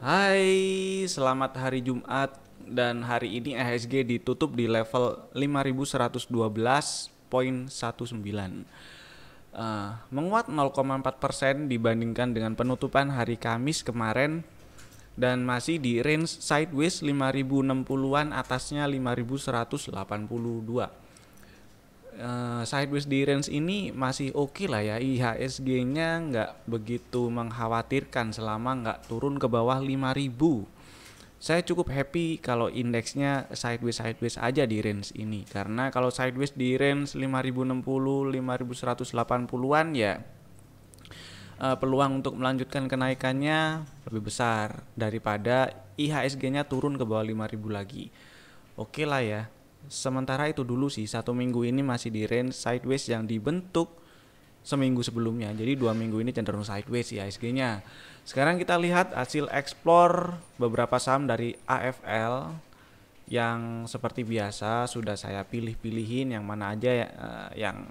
Hai, selamat hari Jumat dan hari ini IHSG ditutup di level 5112,19. Menguat 0,4% dibandingkan dengan penutupan hari Kamis kemarin dan masih di range sideways 5060-an, atasnya 5182. Sideways di range ini masih oke lah ya. IHSG-nya nggak begitu mengkhawatirkan selama nggak turun ke bawah 5000. Saya cukup happy kalau indeksnya sideways aja di range ini, karena kalau sideways di range 5060 5180-an ya peluang untuk melanjutkan kenaikannya lebih besar daripada IHSG-nya turun ke bawah 5000 lagi. Oke lah ya. Sementara itu dulu sih, 1 minggu ini masih di range sideways yang dibentuk seminggu sebelumnya. Jadi 2 minggu ini cenderung sideways IHSG-nya. Sekarang kita lihat hasil explore beberapa saham dari AFL yang seperti biasa sudah saya pilih-pilihin yang mana aja yang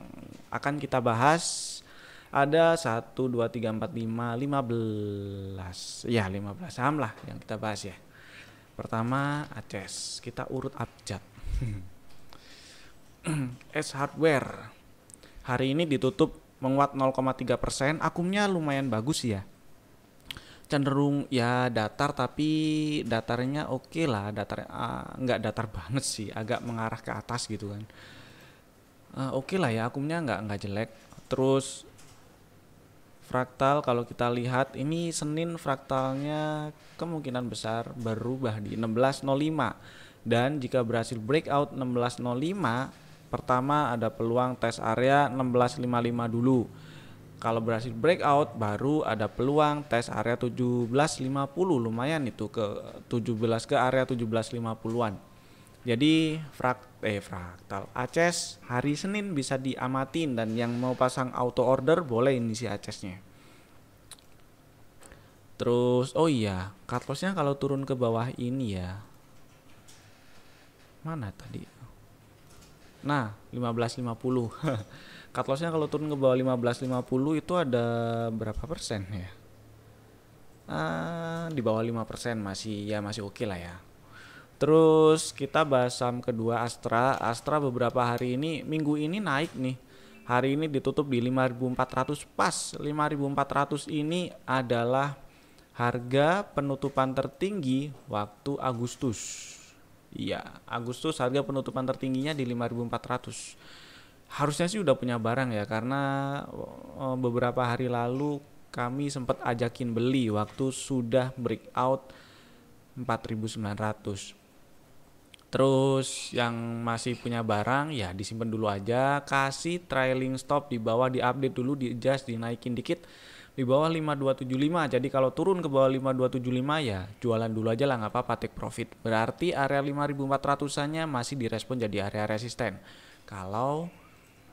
akan kita bahas. Ada 1, 2, 3, 4, 5, 15. Ya, 15 saham lah yang kita bahas ya. Pertama ACES, kita urut abjad. S Hardware hari ini ditutup menguat 0,3%. Akumnya lumayan bagus ya, cenderung ya datar, tapi datarnya oke lah, datar nggak datar banget sih, agak mengarah ke atas gitu kan. Oke lah ya, akumnya nggak jelek. Terus fraktal, kalau kita lihat ini Senin fraktalnya kemungkinan besar berubah di 1605, dan jika berhasil breakout 1605, pertama ada peluang tes area 1655 dulu. Kalau berhasil breakout baru ada peluang tes area 1750, lumayan itu ke 17 ke area 1750-an. Jadi fraktal ACES hari Senin bisa diamatin, dan yang mau pasang auto order boleh ini si ACES-nya. Terus oh iya, cut loss-nya kalau turun ke bawah ini ya. Mana tadi? Nah, 1550. Cut loss-nya kalau turun ke bawah 1550 itu ada berapa persen ya? Di bawah 5% masih oke lah ya. Terus kita bahas saham kedua, Astra. Astra beberapa hari ini, minggu ini naik nih. Hari ini ditutup di 5400 pas. 5400 ini adalah harga penutupan tertinggi waktu Agustus. Iya, Agustus harga penutupan tertingginya di 5400. Harusnya sih udah punya barang ya, karena beberapa hari lalu kami sempat ajakin beli waktu sudah breakout 4900. Terus yang masih punya barang ya disimpan dulu aja, kasih trailing stop di bawah, diupdate dulu, di adjust, dinaikin dikit di bawah 5275. Jadi kalau turun ke bawah 5275 ya jualan dulu aja lah, nggak apa-apa, take profit. Berarti area 5400-annya masih direspon jadi area resisten. Kalau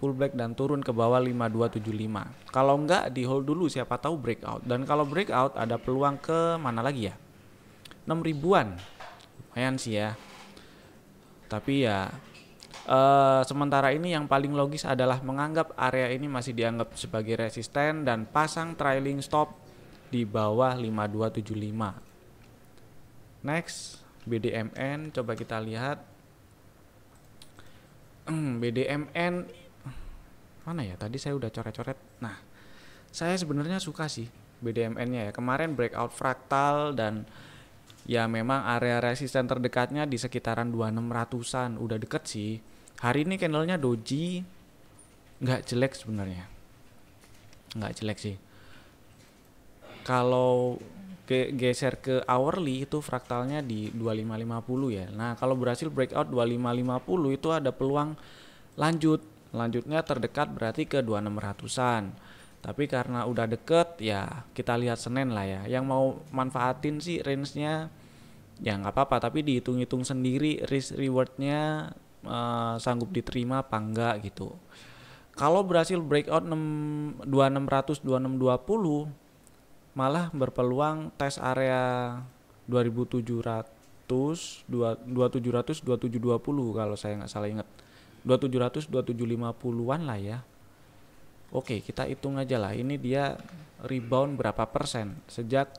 pullback dan turun ke bawah 5275. Kalau enggak di hold dulu, siapa tahu breakout. Dan kalau breakout ada peluang ke mana lagi ya? 6000-an. Lumayan sih ya. Tapi ya sementara ini yang paling logis adalah menganggap area ini masih dianggap sebagai resisten dan pasang trailing stop di bawah 5275. Next, BDMN, coba kita lihat. BDMN mana ya? Tadi saya udah coret-coret. Nah, saya sebenarnya suka sih BDMN-nya ya. Kemarin breakout fraktal dan ya memang area resisten terdekatnya di sekitaran 2600-an, udah deket sih. Hari ini candlenya doji, nggak jelek sebenarnya, nggak jelek sih. Kalau geser ke hourly itu fraktalnya di 2550 ya. Nah kalau berhasil breakout 2550 itu ada peluang lanjutnya terdekat berarti ke 2600-an. Tapi karena udah deket ya kita lihat Senin lah ya. Yang mau manfaatin sih range-nya ya nggak apa-apa, tapi dihitung-hitung sendiri risk rewardnya sanggup diterima apa enggak gitu. Kalau berhasil breakout 2600 2620 malah berpeluang tes area 2700 2720 kalau saya nggak salah ingat. 2700 2750-an lah ya. Oke, kita hitung aja lah. Ini dia rebound berapa persen sejak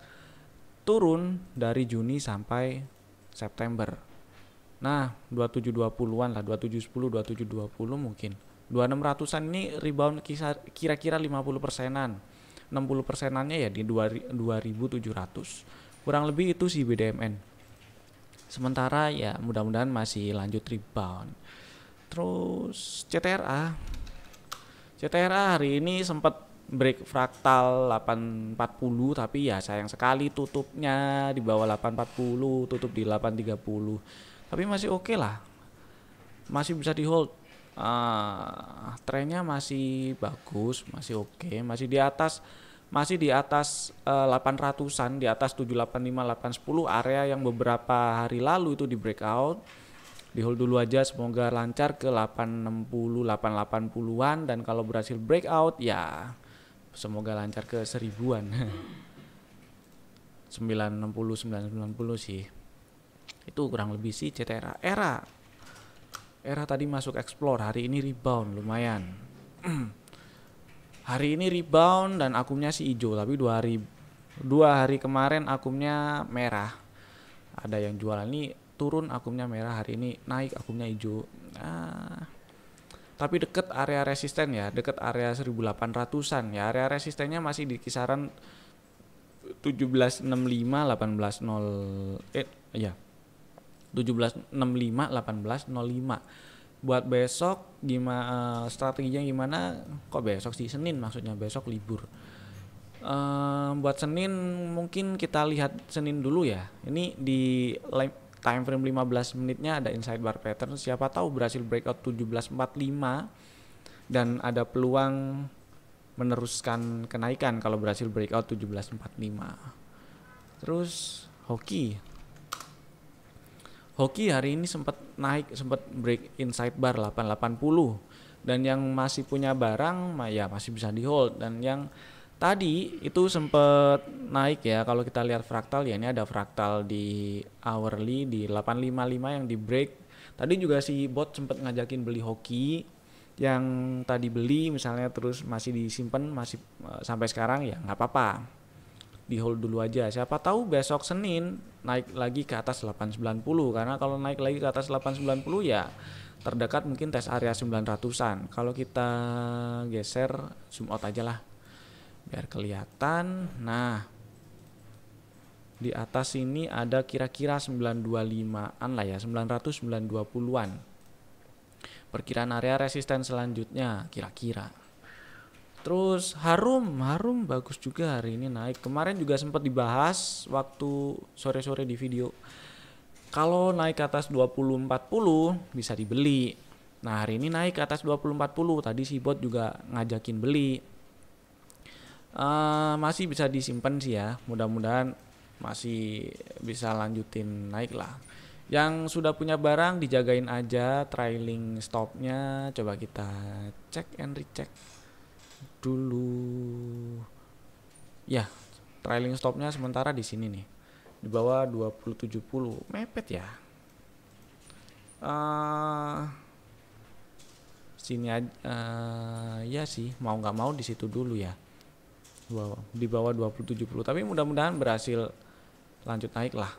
turun dari Juni sampai September. Nah, 2720-an lah, 2710, 2720 mungkin. 2600-an ini rebound kira-kira 50%-an. 60%-annya ya di 2700. Kurang lebih itu sih BDMN. Sementara ya mudah-mudahan masih lanjut rebound. Terus CTRA hari ini sempat break fraktal 840, tapi ya sayang sekali tutupnya di bawah 840, tutup di 830. Tapi masih oke lah, masih bisa di hold. Trennya masih bagus, masih oke, masih di atas 800-an, di atas 785, 810, area yang beberapa hari lalu itu di breakout. Di hold dulu aja, semoga lancar ke 860, 880-an, dan kalau berhasil breakout ya semoga lancar ke 1000-an. 960, 990 sih. Itu kurang lebih sih CTRA. Era tadi masuk explore, hari ini rebound lumayan. Hari ini rebound dan akumnya sih hijau, tapi dua hari kemarin akumnya merah. Ada yang jualan ini turun akumnya merah, hari ini naik akumnya hijau. Tapi deket area resisten ya, deket area 1800-an ya. Area resistennya masih di kisaran 1765, 1805 ya. 1765, 1805. Buat besok gimana strateginya gimana? Kok besok sih, Senin maksudnya, besok libur. Buat Senin mungkin kita lihat Senin dulu ya. Ini di time frame 15 menitnya ada inside bar pattern. Siapa tahu berhasil breakout 1745 dan ada peluang meneruskan kenaikan kalau berhasil breakout 1745. Terus Hoki hari ini sempat naik, sempat break inside bar 880, dan yang masih punya barang ya masih bisa di hold. Dan yang tadi itu sempat naik ya, kalau kita lihat fraktal ya, ini ada fraktal di hourly di 855 yang di break. Tadi juga si bot sempat ngajakin beli Hoki, yang tadi beli misalnya terus masih disimpan masih sampai sekarang ya nggak apa-apa, di hold dulu aja. Siapa tahu besok Senin naik lagi ke atas 890, karena kalau naik lagi ke atas 890 ya terdekat mungkin tes area 900-an. Kalau kita geser zoom out aja lah biar kelihatan. Nah, di atas ini ada kira-kira 925-an lah ya, 900, 920-an. Perkiraan area resisten selanjutnya kira-kira. Terus Harum bagus juga hari ini naik. Kemarin juga sempat dibahas waktu sore-sore di video. Kalau naik ke atas 2040 bisa dibeli. Nah, hari ini naik ke atas 2040. Tadi si bot juga ngajakin beli. Masih bisa disimpan sih ya. Mudah-mudahan masih bisa lanjutin naik lah. Yang sudah punya barang dijagain aja trailing stopnya. Coba kita cek and recheck dulu ya. Trailing stopnya sementara di sini nih, di bawah 2070, mepet ya. Sini aja ya sih, mau nggak mau di situ dulu ya, di bawah 2070. Tapi mudah-mudahan berhasil lanjut naik lah.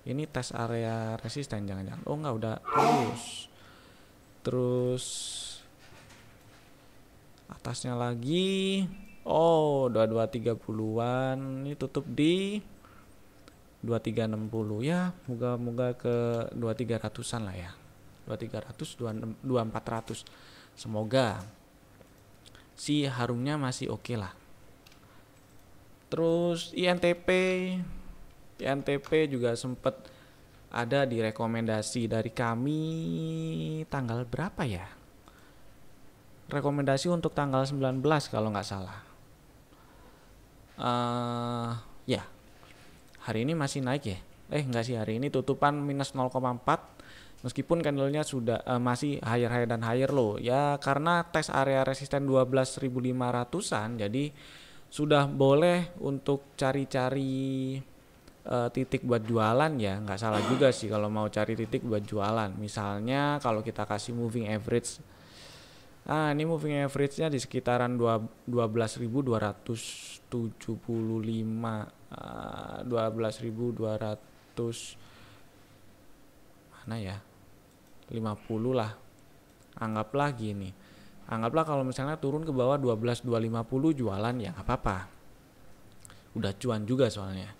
Ini tes area resisten jangan-jangan. Oh nggak, udah terus atasnya lagi. Oh, 2230-an. Ini tutup di 2360 ya. Moga-moga ke 2300-an lah ya. 2300, 2400. Semoga si Harumnya masih oke lah. Terus INTP juga sempat ada di rekomendasi dari kami tanggal berapa ya? Rekomendasi untuk tanggal 19 kalau nggak salah. Ya, hari ini masih naik ya. Nggak sih, hari ini tutupan minus 0,4. Meskipun candlenya sudah masih higher dan higher low. Ya karena tes area resisten 12.500-an. Jadi sudah boleh untuk cari-cari titik buat jualan ya. Nggak salah juga sih kalau mau cari titik buat jualan. Misalnya kalau kita kasih moving average Ini moving average-nya di sekitaran 12.275, 12.200 mana ya? 50 lah. Anggaplah gini. Anggaplah kalau misalnya turun ke bawah 12.250 jualan ya nggak apa-apa. Udah cuan juga soalnya.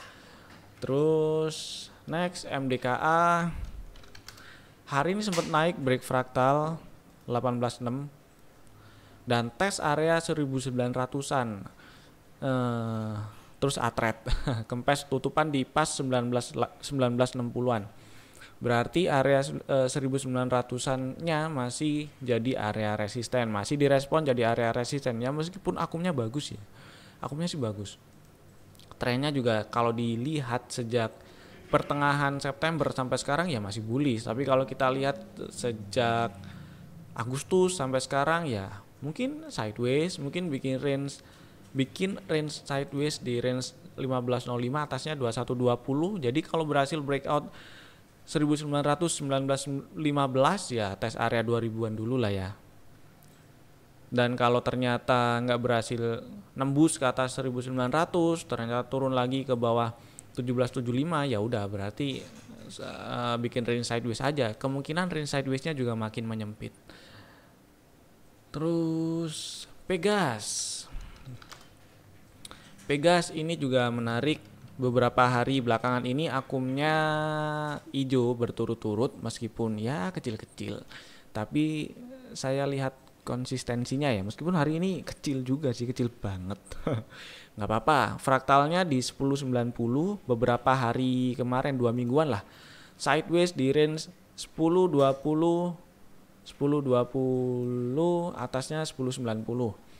Terus next MDKA hari ini sempat naik break fraktal 18.6 dan tes area 1900-an. Terus atret kempes tutupan di pas 1960-an. Berarti area 1900-an-nya masih jadi area resisten, masih direspon jadi area resisten ya, meskipun akumnya bagus ya. Akumnya sih bagus. Trennya juga kalau dilihat sejak pertengahan September sampai sekarang ya masih bullish, tapi kalau kita lihat sejak Agustus sampai sekarang ya mungkin sideways, mungkin bikin range sideways di range 1505, atasnya 2120. Jadi kalau berhasil breakout 1915 ya tes area 2000-an dulu lah ya. Dan kalau ternyata nggak berhasil nembus ke atas 1900, ternyata turun lagi ke bawah 1775, ya udah berarti bikin range sideways aja. Kemungkinan range sideways-nya juga makin menyempit. Terus Pegas ini juga menarik. Beberapa hari belakangan ini akumnya hijau berturut-turut meskipun ya kecil-kecil. Tapi saya lihat konsistensinya ya, meskipun hari ini kecil juga sih, kecil banget. Nggak apa-apa, fraktalnya di 1090 beberapa hari kemarin, 2 mingguan lah, sideways di range 1020, atasnya 1090.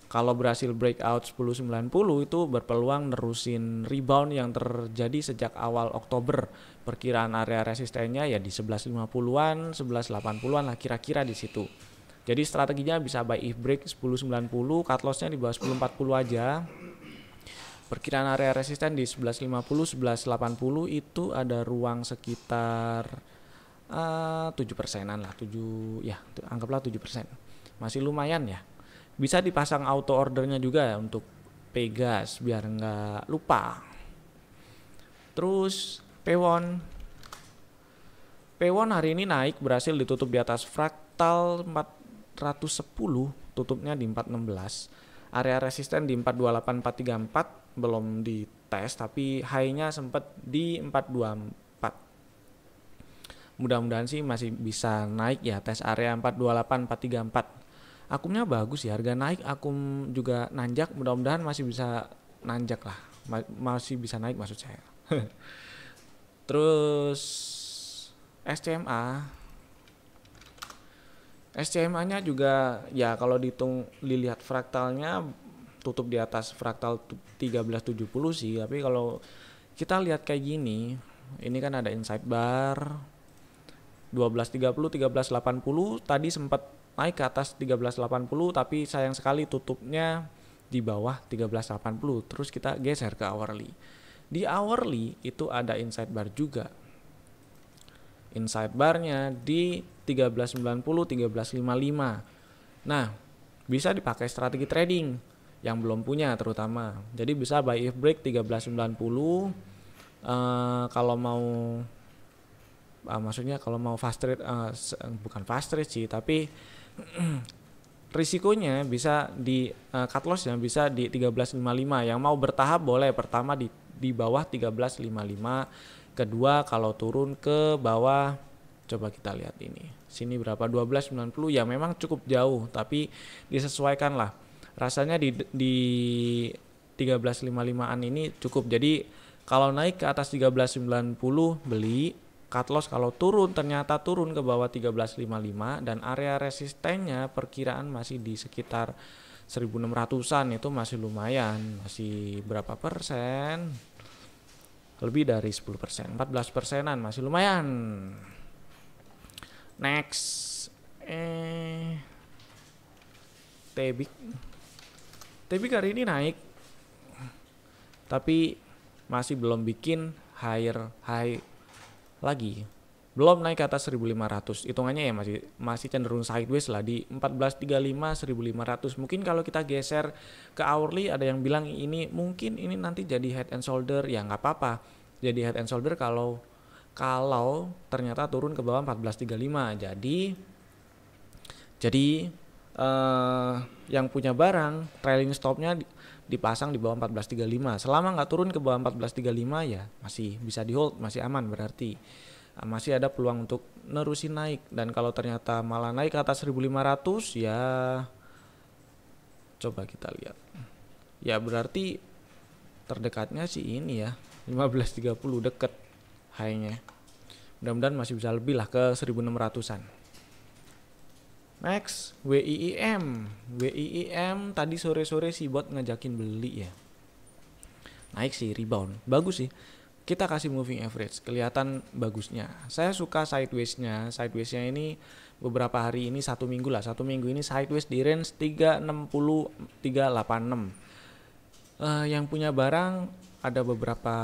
Kalau berhasil breakout 1090 itu berpeluang nerusin rebound yang terjadi sejak awal Oktober. Perkiraan area resistennya ya di 1150-an, 1180-an lah kira-kira di situ. Jadi strateginya bisa buy if break 1090, cut loss-nya di bawah 1040 aja. Perkiraan area resisten di 1150, 1180 itu ada ruang sekitar 7%-an lah, 7 ya, anggaplah 7%. Masih lumayan ya. Bisa dipasang auto ordernya juga ya untuk Pegas biar nggak lupa. Terus Pewon hari ini naik, berhasil ditutup di atas fraktal 410, tutupnya di 416. Area resisten di 428, 434 belum dites, tapi high-nya sempat di 424. Mudah-mudahan sih masih bisa naik ya, tes area 428, 434. Akumnya bagus ya, harga naik, akum juga nanjak, mudah-mudahan masih bisa nanjak lah, masih bisa naik maksud saya. Terus SCMA-nya juga ya kalau dilihat fraktalnya tutup di atas fraktal 1370 sih, tapi kalau kita lihat kayak gini, ini kan ada inside bar 1230, 1380, tadi sempat naik ke atas 1380 tapi sayang sekali tutupnya di bawah 1380. Terus kita geser ke hourly. Di hourly itu ada inside bar juga. Inside barnya di 1390, 1355. Nah, bisa dipakai strategi trading yang belum punya terutama. Jadi bisa buy if break 1390. Kalau mau maksudnya kalau mau fast trade, bukan fast trade sih, tapi risikonya bisa di cut loss yang bisa di 1355. Yang mau bertahap boleh, pertama di bawah 1355, kedua kalau turun ke bawah, coba kita lihat ini sini berapa, 1290 ya, memang cukup jauh tapi disesuaikan lah rasanya di 1355an ini cukup. Jadi kalau naik ke atas 1390 beli, cut loss kalau turun ternyata turun ke bawah 1355, dan area resistennya perkiraan masih di sekitar 1600-an, itu masih lumayan, masih berapa persen, lebih dari 10%, 14%-an, masih lumayan. Next Tebik hari ini naik tapi masih belum bikin high lagi, belum naik ke atas 1500. Hitungannya ya masih cenderung sideways lah di 1435 1500. Mungkin kalau kita geser ke hourly, ada yang bilang ini mungkin ini nanti jadi head and shoulder, ya nggak apa-apa. Jadi head and shoulder kalau ternyata turun ke bawah 1435. Jadi yang punya barang trailing stopnya dipasang di bawah 1435. Selama nggak turun ke bawah 1435 ya masih bisa di hold, masih aman, berarti masih ada peluang untuk nerusin naik. Dan kalau ternyata malah naik ke atas 1500 ya coba kita lihat. Ya berarti terdekatnya sih ini ya 1530 deket high-nya. Mudah-mudahan masih bisa lebih lah ke 1600-an. Next, WIIM. WIIM tadi sore-sore si bot ngajakin beli ya. Naik sih, rebound. Bagus sih. Kita kasih moving average, kelihatan bagusnya. Saya suka sideways-nya. Sideways-nya ini beberapa hari ini, satu minggu ini sideways di range 360 386. Yang punya barang ada beberapa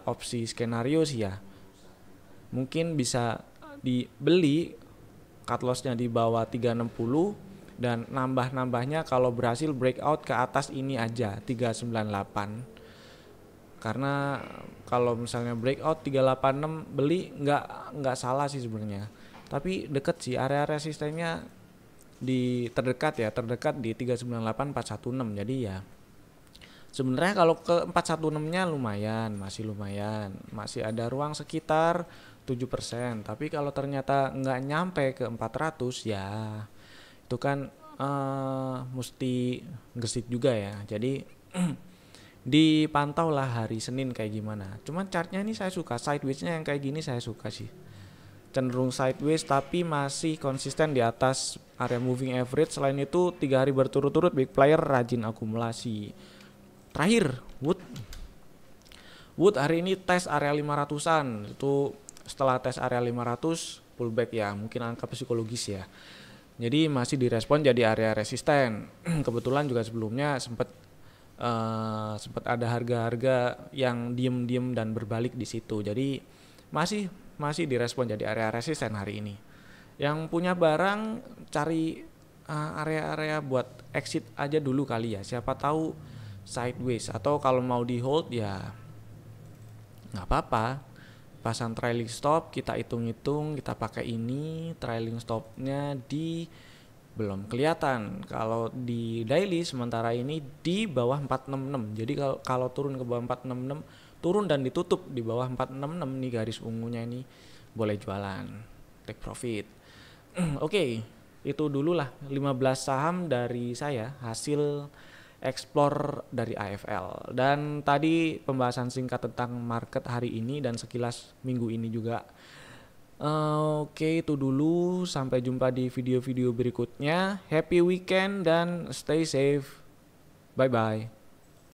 opsi skenario sih ya. Mungkin bisa dibeli cut loss-nya di bawah 360 dan nambah-nambahnya kalau berhasil breakout ke atas ini aja 398. Karena kalau misalnya breakout 386 beli nggak salah sih sebenarnya. Tapi deket sih, area resistennya terdekat di 398 416. Jadi ya sebenarnya kalau ke 416-nya masih lumayan. Masih ada ruang sekitar 7%. Tapi kalau ternyata nggak nyampe ke 400 ya itu kan mesti gesit juga ya. Jadi dipantau lah hari Senin kayak gimana. Cuman chartnya ini saya suka, sideways-nya yang kayak gini saya suka sih. Cenderung sideways tapi masih konsisten di atas area moving average. Selain itu 3 hari berturut-turut big player rajin akumulasi. Terakhir Wood hari ini tes area 500-an. Itu setelah tes area 500 pullback ya, mungkin angka psikologis ya. Jadi masih direspon jadi area resisten. Kebetulan juga sebelumnya sempat ada harga-harga yang diem-diem dan berbalik di situ. Jadi masih direspon jadi area resisten hari ini. Yang punya barang cari area-area buat exit aja dulu kali ya. Siapa tahu sideways, atau kalau mau di hold ya nggak apa-apa. Pasang trailing stop, kita hitung-hitung, kita pakai ini trailing stopnya belum kelihatan kalau di daily, sementara ini di bawah 466. Jadi kalau turun ke bawah 466, turun dan ditutup di bawah 466 nih garis ungunya ini, boleh jualan, take profit. Oke, itu dulu lah 15 saham dari saya hasil explore dari AFL. Dan tadi pembahasan singkat tentang market hari ini dan sekilas minggu ini juga. Oke, itu dulu. Sampai jumpa di video-video berikutnya. Happy weekend dan stay safe. Bye-bye.